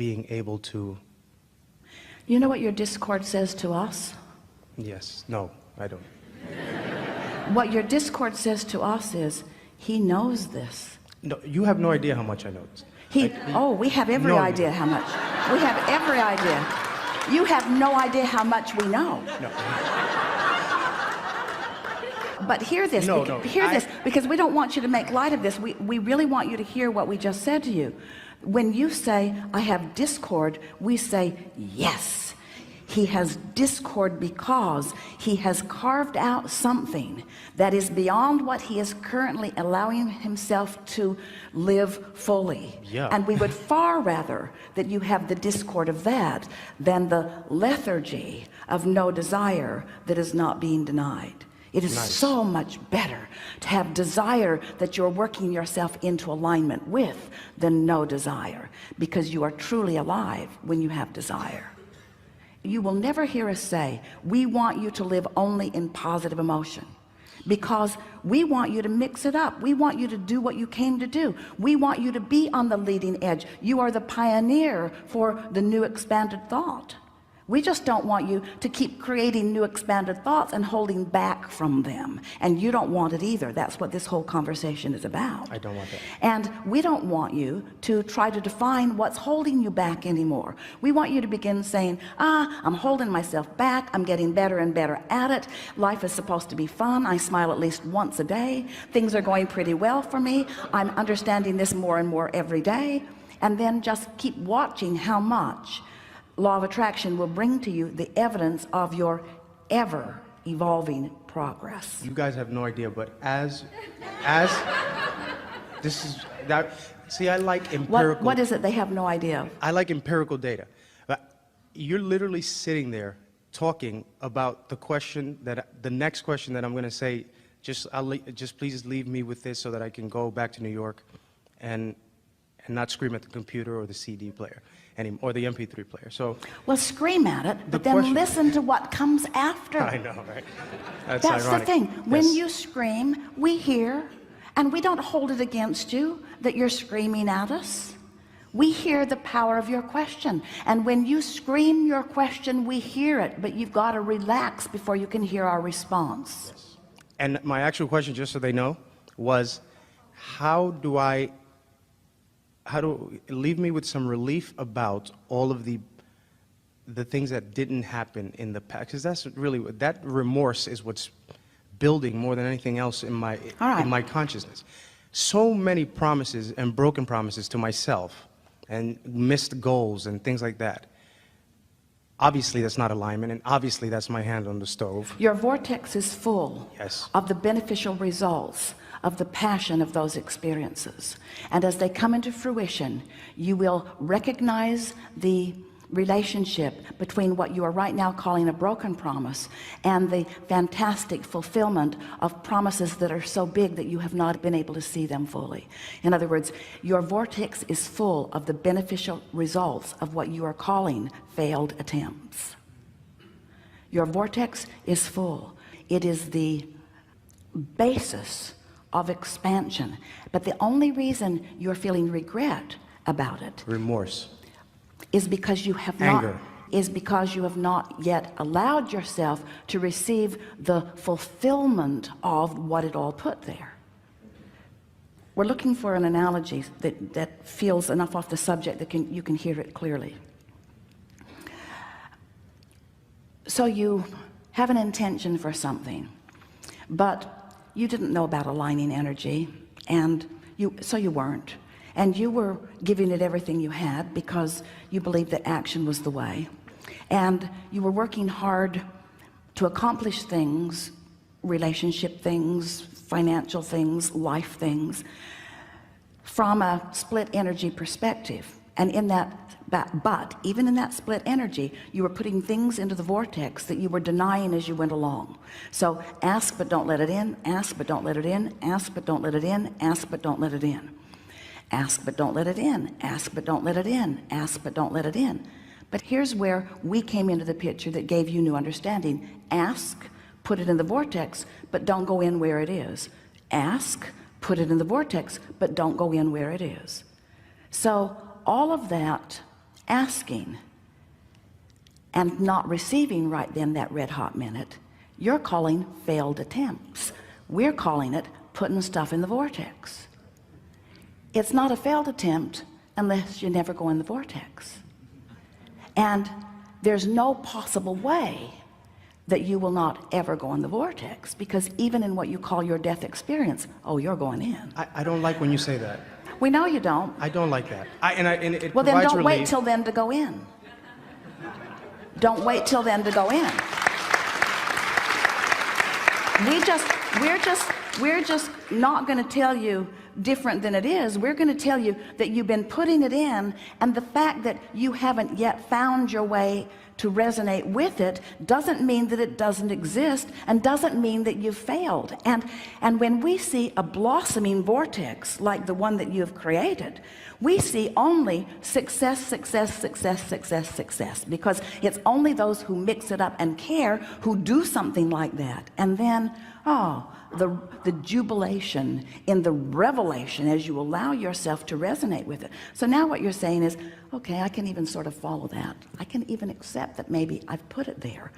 being able to... You know what your discord says to us? Yes. No, I don't. What your discord says to us is, he knows this. No, you have no idea how much I know. Oh, we have every idea how much. We have every idea. You have no idea how much we know. No. But hear this, because we don't want you to make light of this. We really want you to hear what we just said to you. When you say, I have discord, we say, yes. He has discord because he has carved out something that is beyond what he is currently allowing himself to live fully. Yeah. And we would far rather that you have the discord of that than the lethargy of no desire that is not being denied. It is so much better to have desire that you're working yourself into alignment with than no desire, because you are truly alive when you have desire. You will never hear us say, we want you to live only in positive emotion, because we want you to mix it up. We want you to do what you came to do. We want you to be on the leading edge. You are the pioneer for the new expanded thought. We just don't want you to keep creating new expanded thoughts and holding back from them. And you don't want it either. That's what this whole conversation is about. I don't want that. And we don't want you to try to define what's holding you back anymore. We want you to begin saying, I'm holding myself back. I'm getting better and better at it. Life is supposed to be fun. I smile at least once a day. Things are going pretty well for me. I'm understanding this more and more every day. And then just keep watching how much law of attraction will bring to you the evidence of your ever evolving progress. You guys have no idea, but as this is that, see, I like empirical. What is it they have no idea of? I like empirical data. But you're literally sitting there talking about the question that, the next question that I'm going to say, just please leave me with this so that I can go back to New York and not scream at the computer or the CD player or the MP3 player. So, well, scream at it, but then listen to what comes after. I know, right? That's ironic. The thing. When yes. You scream, we hear, and we don't hold it against you that you're screaming at us. We hear the power of your question, and when you scream your question, we hear it, but you've got to relax before you can hear our response. Yes. And my actual question, just so they know, was how do leave me with some relief about all of the things that didn't happen in the past, because that's really, that remorse is what's building more than anything else in my consciousness. So many promises and broken promises to myself and missed goals and things like that. Obviously that's not alignment, and obviously that's my hand on the stove. Your vortex is full of the beneficial results of the passion of those experiences, and as they come into fruition, you will recognize the relationship between what you are right now calling a broken promise and the fantastic fulfillment of promises that are so big that you have not been able to see them fully. In other words, your vortex is full of the beneficial results of what you are calling failed attempts. Your vortex is full. It is the basis of expansion, but the only reason you're feeling regret about it, remorse, is because you have not yet allowed yourself to receive the fulfillment of what it all put there. We're looking for an analogy that feels enough off the subject that you can hear it clearly. So you have an intention for something, but you didn't know about aligning energy, and so you weren't, and you were giving it everything you had because you believed that action was the way, and you were working hard to accomplish things, relationship things, financial things, life things, from a split energy perspective. And in that, but even in that split energy, you were putting things into the vortex that you were denying as you went along. So ask but don't let it in, ask but don't let it in, ask but don't let it in, ask but don't let it in, ask but don't let it in, ask but don't let it in, ask but don't let it in. But here's where we came into the picture that gave you new understanding. Ask, put it in the vortex, but don't go in where it is. Ask, put it in the vortex, but don't go in where it is. So all of that asking and not receiving right then that red hot minute, you're calling failed attempts. We're calling it putting stuff in the vortex. It's not a failed attempt unless you never go in the vortex. And there's no possible way that you will not ever go in the vortex, because even in what you call your death experience, oh, you're going in. I don't like when you say that. We know you don't. I don't like that. And it Well, then provides don't wait relief. till then to go in. Don't wait till then to go in. We're just not going to tell you different than it is. We're going to tell you that you've been putting it in, and the fact that you haven't yet found your way to resonate with it doesn't mean that it doesn't exist, and doesn't mean that you've failed. And when we see a blossoming vortex like the one that you've created, we see only success, success, success, success, success, because it's only those who mix it up and care who do something like that. And then, oh, the jubilation in the revelation as you allow yourself to resonate with it. So now what you're saying is, okay, I can even sort of follow that. I can even accept that maybe I've put it there,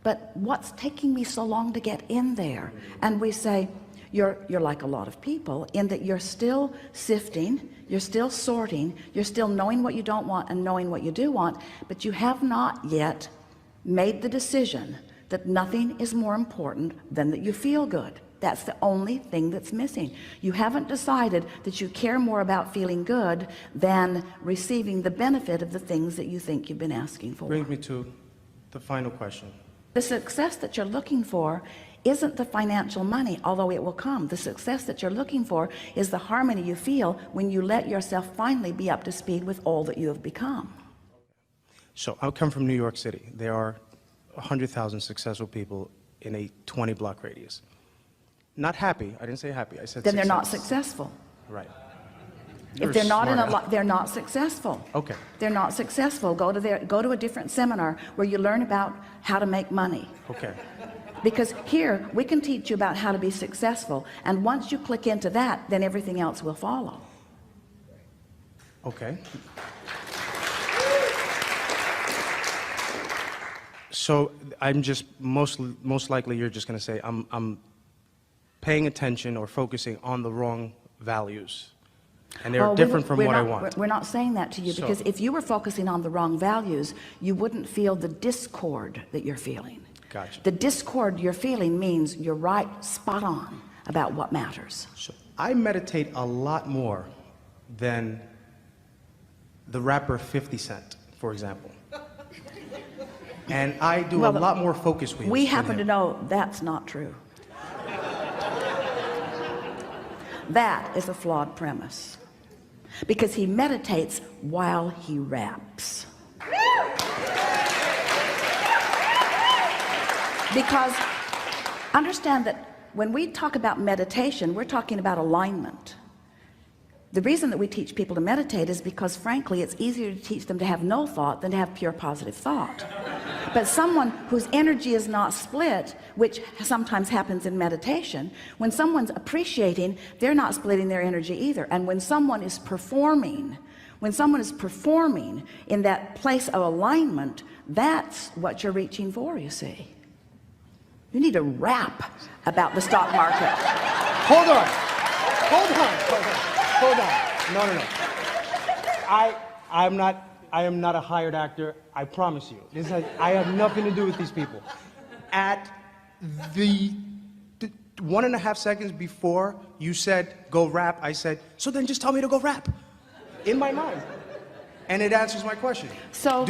but what's taking me so long to get in there? And we say, you're like a lot of people in that you're still sifting, you're still sorting, you're still knowing what you don't want and knowing what you do want, but you have not yet made the decision that nothing is more important than that you feel good. That's the only thing that's missing. You haven't decided that you care more about feeling good than receiving the benefit of the things that you think you've been asking for. Brings me to the final question. The success that you're looking for isn't the financial money, although it will come. The success that you're looking for is the harmony you feel when you let yourself finally be up to speed with all that you have become. So I come from New York City. There are 100,000 successful people in a 20-block radius. Not happy. I didn't say happy. I said Then success. they're not successful. Right. If they're not in they're not successful. Okay. They're not successful. Go to a different seminar where you learn about how to make money. Okay. Because here we can teach you about how to be successful, and once you click into that, then everything else will follow. Okay. So I'm just most likely you're just going to say I'm paying attention or focusing on the wrong values, and they're different from what I want. We're not saying that to you, because if you were focusing on the wrong values, you wouldn't feel the discord that you're feeling. Gotcha. The discord you're feeling means you're right spot on about what matters. So I meditate a lot more than the rapper 50 Cent, for example. And I do a lot more focus wheels. We happen to know that's not true. That is a flawed premise, because he meditates while he raps. Because understand that when we talk about meditation, we're talking about alignment. The reason that we teach people to meditate is because, frankly, it's easier to teach them to have no thought than to have pure positive thought. But someone whose energy is not split, which sometimes happens in meditation, when someone's appreciating, they're not splitting their energy either. And when someone is performing in that place of alignment, that's what you're reaching for, you see. You need to rap about the stock market. Hold on. No. I am not a hired actor. I promise you. I have nothing to do with these people. At the 1.5 seconds before you said go rap, I said, so then just tell me to go rap. In my mind. And it answers my question. So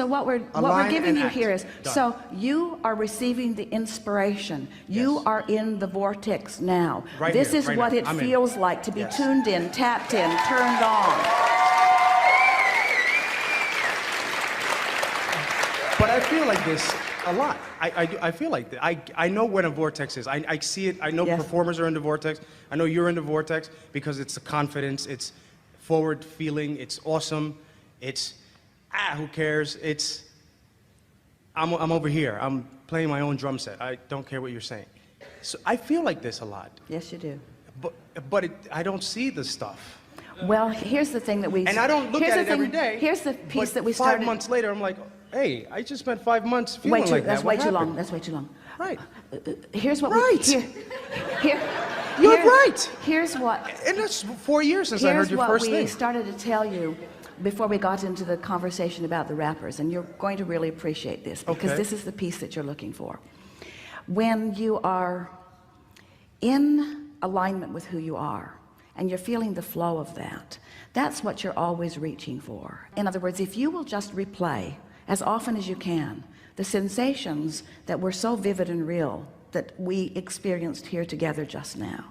what we're giving you here is, so you are receiving the inspiration. You are in the vortex now. This is what it feels like to be tuned in, tapped in, turned on. But I feel like this a lot. I feel like that. I know what a vortex is. I see it. I know performers are in the vortex. I know you're in the vortex because it's the confidence. It's forward feeling. It's awesome. It's who cares? I'm over here. I'm playing my own drum set. I don't care what you're saying. So I feel like this a lot. Yes, you do. But I don't see the stuff. Well, here's the thing that we... And I don't look here's at the it every thing- day. Here's the piece but that we started... 5 months later, I'm like, hey, I just spent 5 months feeling like that. That's What way too long. happened? That's way too long. Right. Here's what Right. here, You're here- right. Here's what... And that's 4 years since I heard Here's your what first we thing. started to tell you before we got into the conversation about the rappers, and you're going to really appreciate this, because Okay. this is the piece that you're looking for. When you are in alignment with who you are, and you're feeling the flow of that, that's what you're always reaching for. In other words, if you will just replay as often as you can the sensations that were so vivid and real that we experienced here together just now,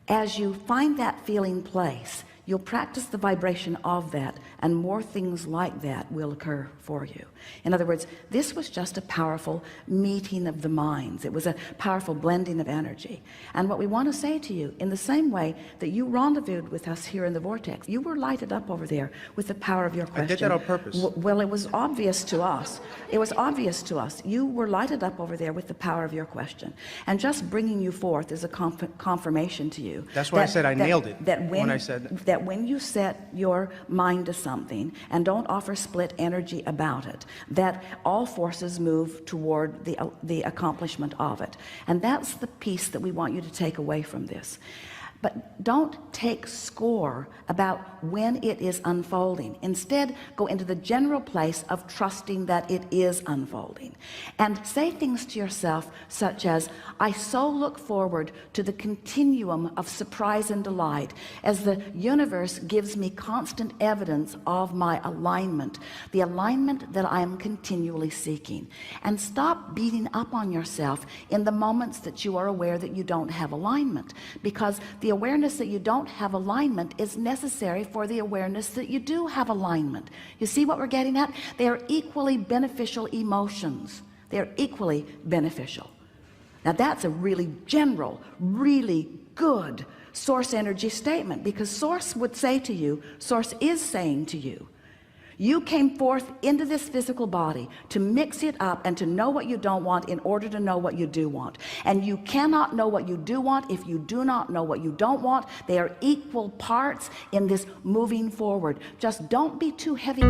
as you find that feeling place, you'll practice the vibration of that, and more things like that will occur for you. In other words, this was just a powerful meeting of the minds. It was a powerful blending of energy. And what we want to say to you, in the same way that you rendezvoused with us here in the vortex, you were lighted up over there with the power of your question. I did that on purpose. Well, it was obvious to us. It was obvious to us. You were lighted up over there with the power of your question. And just bringing you forth is a confirmation to you. That's why I said I nailed it when I said that when you set your mind to something and don't offer split energy about it, that all forces move toward the accomplishment of it. And that's the piece that we want you to take away from this. But don't take score about when it is unfolding. Instead, go into the general place of trusting that it is unfolding, and say things to yourself such as, I so look forward to the continuum of surprise and delight as the universe gives me constant evidence of my alignment, the alignment that I am continually seeking. And stop beating up on yourself in the moments that you are aware that you don't have alignment, because the awareness that you don't have alignment is necessary for the awareness that you do have alignment. You see what we're getting at? They are equally beneficial emotions. They're equally beneficial. Now that's a really general, really good source energy statement, because source would say to you, source is saying to you, you came forth into this physical body to mix it up and to know what you don't want in order to know what you do want. And you cannot know what you do want if you do not know what you don't want. They are equal parts in this moving forward. Just don't be too heavy.